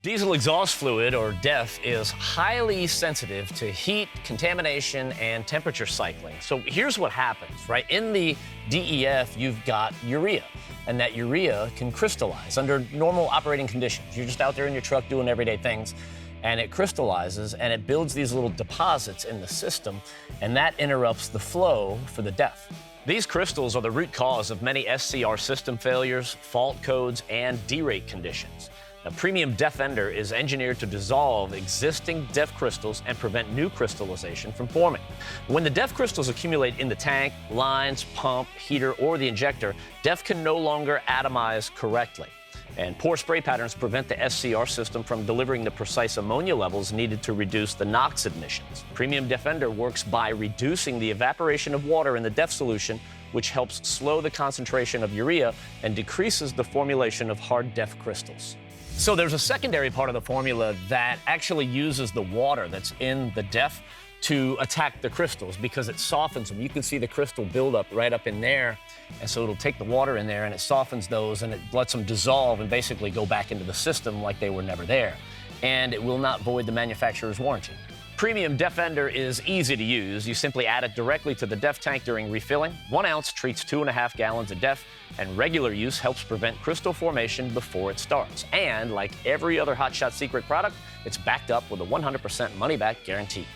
Diesel exhaust fluid, or DEF, is highly sensitive to heat, contamination, and temperature cycling. So here's what happens, right? In the DEF, you've got urea, and that urea can crystallize under normal operating conditions. You're just out there in your truck doing everyday things, and it crystallizes, and it builds these little deposits in the system, and that interrupts the flow for the DEF. These crystals are the root cause of many SCR system failures, fault codes, and derate conditions. Now, Premium Defender is engineered to dissolve existing DEF crystals and prevent new crystallization from forming. When the DEF crystals accumulate in the tank, lines, pump, heater, or the injector, DEF can no longer atomize correctly. And poor spray patterns prevent the SCR system from delivering the precise ammonia levels needed to reduce the NOx emissions. Premium Defender works by reducing the evaporation of water in the DEF solution, which helps slow the concentration of urea and decreases the formulation of hard DEF crystals. So there's a secondary part of the formula that actually uses the water that's in the DEF to attack the crystals because it softens them. You can see the crystal buildup right up in there, and so it'll take the water in there and it softens those and it lets them dissolve and basically go back into the system like they were never there. And it will not void the manufacturer's warranty. Premium Defender is easy to use. You simply add it directly to the DEF tank during refilling. 1 ounce treats 2.5 gallons of DEF, and regular use helps prevent crystal formation before it starts. And like every other Hot Shot Secret product, it's backed up with a 100% money-back guarantee.